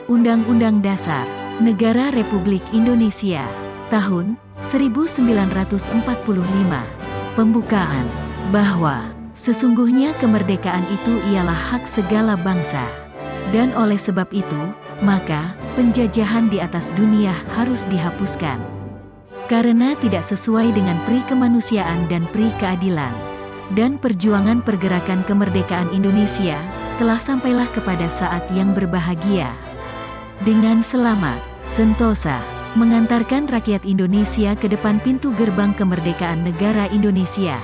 Undang-Undang Dasar Negara Republik Indonesia tahun 1945. Pembukaan bahwa sesungguhnya kemerdekaan itu ialah hak segala bangsa. Dan oleh sebab itu, maka penjajahan di atas dunia harus dihapuskan. Karena tidak sesuai dengan pri kemanusiaan dan pri keadilan. Dan perjuangan pergerakan kemerdekaan Indonesia telah sampailah kepada saat yang berbahagia. Dengan selamat, sentosa, mengantarkan rakyat Indonesia ke depan pintu gerbang kemerdekaan negara Indonesia.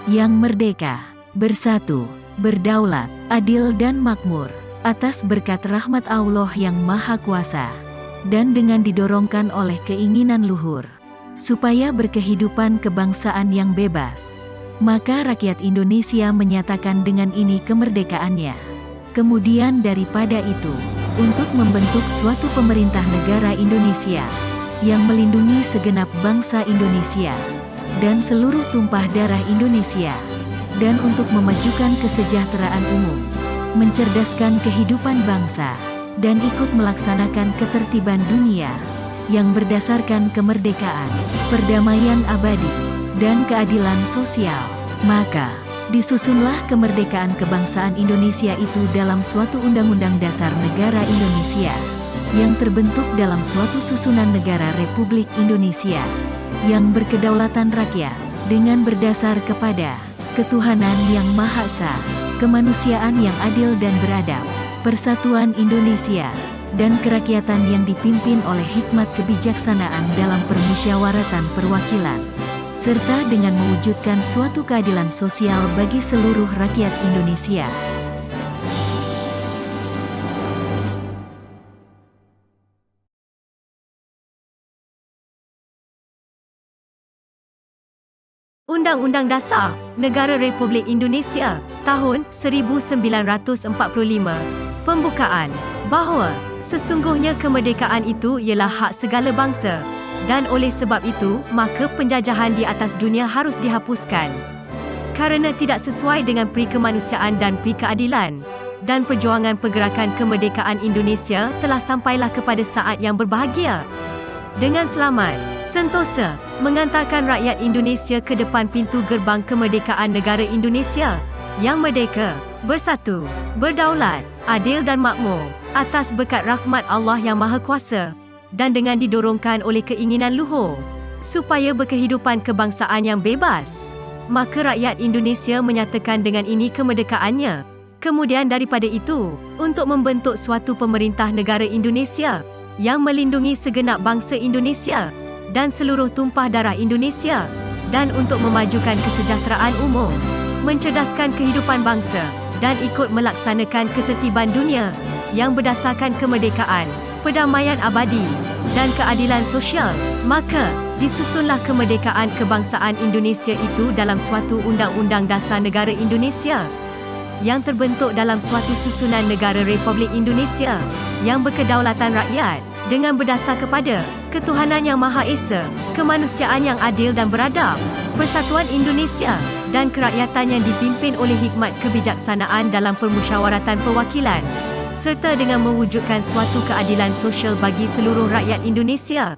Yang merdeka, bersatu, berdaulat, adil dan makmur, atas berkat rahmat Allah yang Maha Kuasa. Dan dengan didorongkan oleh keinginan luhur, supaya berkehidupan kebangsaan yang bebas. Maka rakyat Indonesia menyatakan dengan ini kemerdekaannya. Kemudian daripada itu, untuk membentuk suatu pemerintah negara Indonesia, yang melindungi segenap bangsa Indonesia, dan seluruh tumpah darah Indonesia, dan untuk memajukan kesejahteraan umum, mencerdaskan kehidupan bangsa, dan ikut melaksanakan ketertiban dunia, yang berdasarkan kemerdekaan, perdamaian abadi, dan keadilan sosial. Maka, disusunlah kemerdekaan kebangsaan Indonesia itu dalam suatu Undang-Undang Dasar Negara Indonesia, yang terbentuk dalam suatu susunan negara Republik Indonesia, yang berkedaulatan rakyat, dengan berdasar kepada ketuhanan yang Maha Esa, kemanusiaan yang adil dan beradab, persatuan Indonesia, dan kerakyatan yang dipimpin oleh hikmat kebijaksanaan dalam permusyawaratan perwakilan, serta dengan mewujudkan suatu keadilan sosial bagi seluruh rakyat Indonesia. Undang-Undang Dasar Negara Republik Indonesia tahun 1945. Pembukaan bahawa sesungguhnya kemerdekaan itu ialah hak segala bangsa. Dan oleh sebab itu, maka penjajahan di atas dunia harus dihapuskan. Karena tidak sesuai dengan pri kemanusiaan dan pri keadilan. Dan perjuangan pergerakan kemerdekaan Indonesia telah sampailah kepada saat yang berbahagia. Dengan selamat, sentosa, mengantarkan rakyat Indonesia ke depan pintu gerbang kemerdekaan negara Indonesia, yang merdeka, bersatu, berdaulat, adil dan makmur, atas berkat rahmat Allah yang Maha Kuasa. Dan dengan didorongkan oleh keinginan luhur, supaya berkehidupan kebangsaan yang bebas. Maka rakyat Indonesia menyatakan dengan ini kemerdekaannya. Kemudian daripada itu, untuk membentuk suatu pemerintah negara Indonesia, yang melindungi segenap bangsa Indonesia, dan seluruh tumpah darah Indonesia, dan untuk memajukan kesejahteraan umum, mencerdaskan kehidupan bangsa, dan ikut melaksanakan ketertiban dunia, yang berdasarkan kemerdekaan, perdamaian abadi, dan keadilan sosial. Maka, disusunlah kemerdekaan kebangsaan Indonesia itu dalam suatu Undang-Undang Dasar Negara Indonesia, yang terbentuk dalam suatu susunan negara Republik Indonesia, yang berkedaulatan rakyat, dengan berdasar kepada ketuhanan yang Maha Esa, kemanusiaan yang adil dan beradab, persatuan Indonesia, dan kerakyatan yang dipimpin oleh hikmat kebijaksanaan dalam permusyawaratan perwakilan, serta dengan mewujudkan suatu keadilan sosial bagi seluruh rakyat Indonesia.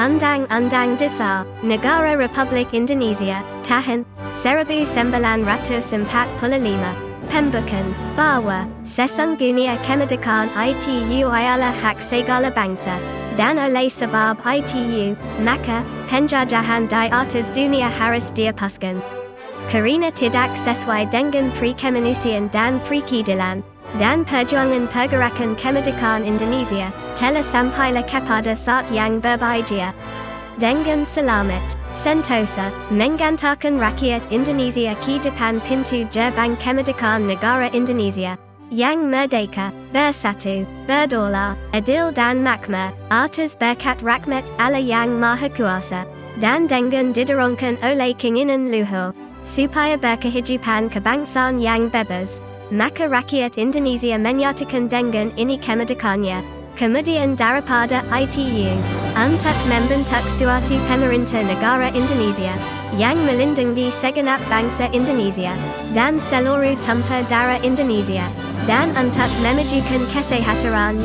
Undang-Undang Dasar Negara Republik Indonesia tahun 1945. Pembukaan bahwa sesungguhnya kemerdekaan itu ialah hak segala bangsa. Dan oleh sebab itu, maka penjajahan di atas dunia harus dihapuskan. Karena tidak sesuai dengan pri kemanusiaan dan pri keadilan, dan perjuangan pergerakan kemerdekaan Indonesia telah sampailah kepada saat yang berbahagia. Dengan selamat, sentosa, mengantarkan rakyat Indonesia ke depan pintu gerbang kemerdekaan negara Indonesia, yang merdeka, bersatu, berdaulat, adil dan makmur, atas berkat rahmat Allah yang Maha Kuasa, dan dengan didorongkan oleh keinginan luhur, supaya berkehidupan kebangsaan yang bebas. Maka rakyat Indonesia menyatakan dengan ini kemerdekaannya. kemudian daripada ITU, untuk membentuk suatu pemerintah negara Indonesia, yang melindungi segenap bangsa Indonesia, dan seluruh tumpah darah Indonesia, dan untuk memajukan kesejahteraan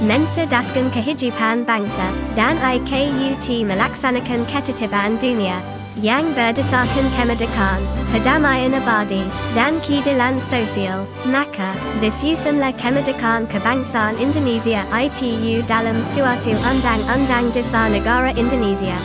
mencerdaskan kehidupan bangsa, dan IKUT melaksanakan ketertiban dunia, yang berdasarkan kemerdekaan, perdamaian abadi, dan keadilan sosial, maka, disusunlah kemerdekaan kebangsaan Indonesia ITU dalam suatu undang-undang dasar negara Indonesia,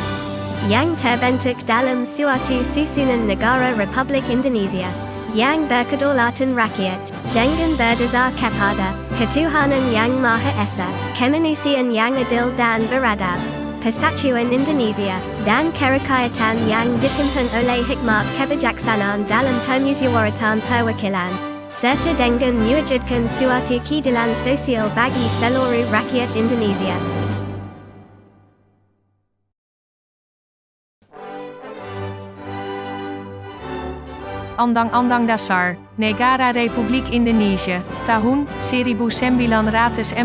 yang terbentuk dalam suatu susunan negara Republik Indonesia, yang berkedaulatan rakyat, dengan berdasar kepada ketuhanan yang Maha Esa, kemanusiaan yang adil dan beradab, persatuan Indonesia, dan kerakyatan yang dipimpin oleh hikmat kebijaksanaan dalam permusyawaratan perwakilan, serta dengan mewujudkan suatu keadilan sosial bagi seluruh rakyat Indonesia. Undang-Undang Dasar Negara Republik Indonesia tahun 1945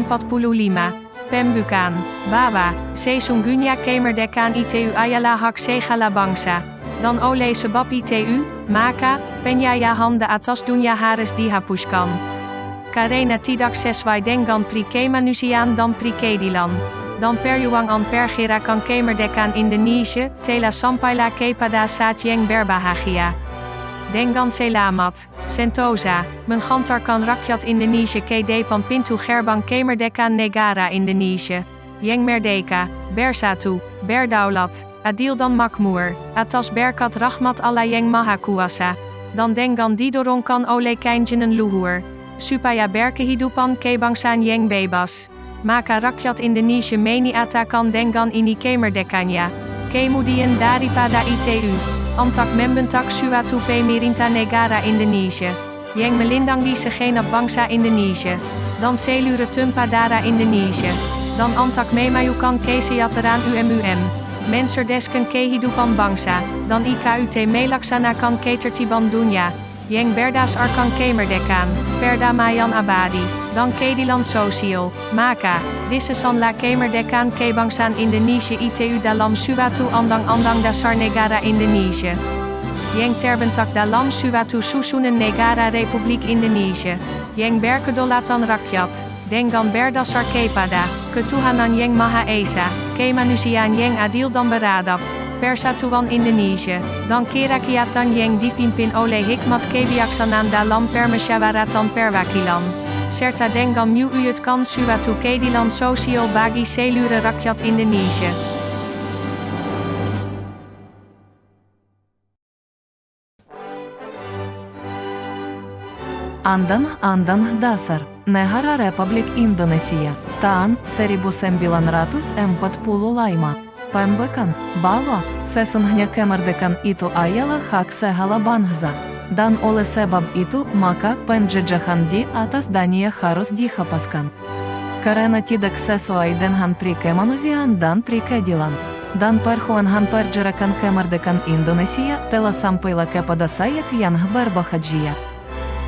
pembukaan bahwa sesungguhnya kemerdekaan itu adalah hak segala bangsa dan oleh sebab itu maka penjajahan di atas dunia harus dihapuskan karena tidak sesuai dengan kemanusiaan dan keadilan dan perjuangan pergerakan kemerdekaan Indonesia telah sampailah kepada saat yang berbahagia. Dengan selamat, sentosa, menghantarkan rakyat Indonesia ke depan pintu gerbang kemerdekaan negara Indonesia, yang merdeka, bersatu, berdaulat, adil dan makmur, atas berkat rahmat Allah yang Maha Kuasa, dan dengan didorongkan oleh keinginan luhur, supaya berkehidupan kebangsaan yang bebas. Maka rakyat Indonesia menyatakan dengan ini kemerdekaannya, kemudian daripada ITU, untuk membentuk suatu pemerintah negara Indonesia, yang melindungi segenap bangsa Indonesia, dan seluruh tumpah darah Indonesia, dan untuk memajukan kesejahteraan mencerdaskan kehidupan bangsa, dan IKUT melaksanakan ketertiban dunia, yang berdasarkan kemerdekaan, perdamaian abadi, dan keadilan sosial, maka, disusunlah kemerdekaan kebangsaan Indonesia ITU dalam suatu undang-undang dasar negara Indonesia, yang terbentuk dalam suatu susunan negara Republik Indonesia, yang berkedaulatan rakyat, dengan berdasar kepada ketuhanan yang Maha Esa, kemanusiaan yang adil dan beradab, persatuan Indonesia, dan kerakyatan yang dipimpin oleh hikmat kebijaksanaan dalam permusyawaratan perwakilan, serta dengan mewujudkan suatu keadilan sosial bagi seluruh rakyat Indonesia. Undang-Undang Dasar Negara Republik Indonesia tahun 1945 pembukaan bahwa sesungguhnya kemerdekaan itu adalah hak segala bangsa, dan oleh sebab itu maka penjajahan di atas dunia harus dihapuskan. Karena tidak sesuai dengan kemanusiaan dan keadilan, dan perjuangan pergerakan kemerdekaan Indonesia telah sampailah kepada saya yang berbahagia.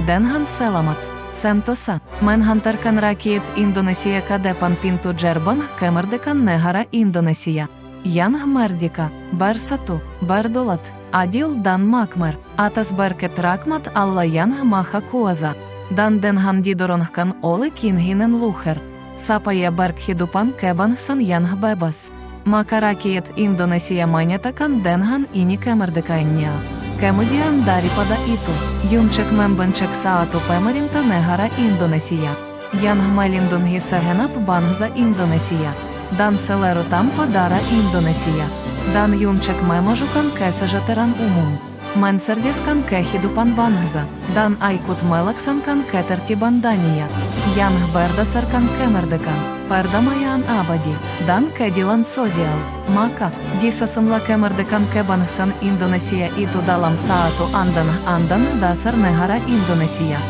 Dengan selamat, sentosa, menghantarkan rakyat Indonesia ke depan pintu gerbang kemerdekaan negara Indonesia, yang merdeka, bersatu, berdaulat, adil dan makmur, atas berkat rahmat Allah yang Maha Kuasa, dan dengan didorongkan oleh keinginan luhur, supaya berkehidupan kebangsaan yang bebas. Maka rakyat Indonesia menyatakan dengan ini kemerdekaannya. Kemudian daripada itu, untuk membentuk suatu pemerintah negara Indonesia, yang melindungi segenap bangsa Indonesia, dan seluruh tumpah darah Indonesia, dan untuk memajukan kesejahteraan umum, mencerdaskan kehidupan bangsa, dan ikut melaksanakan ketertiban dunia, yang berdasarkan kemerdekaan, perdamaian abadi, dan keadilan sosial, maka disusunlah kemerdekaan kebangsaan Indonesia itu dalam suatu undang-undang dasar negara Indonesia,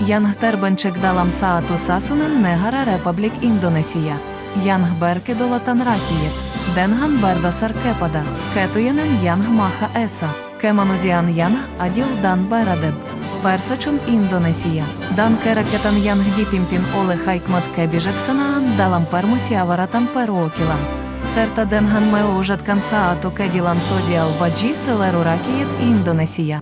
yang terbentuk dalam suatu susunan negara Republik Indonesia, yang berkedaulatan rakyat, dengan berdasar kepada ketuhanan yang Maha Esa, kemanusiaan yang adil dan beradab, persachun Indonesia, dan kerakyatan yang dipimpin oleh hikmat kebijaksanaan dalam permusyawaratan perwakilan, serta dengan mewujudkan satu keadilan sosial bagi seluruh rakyat Indonesia.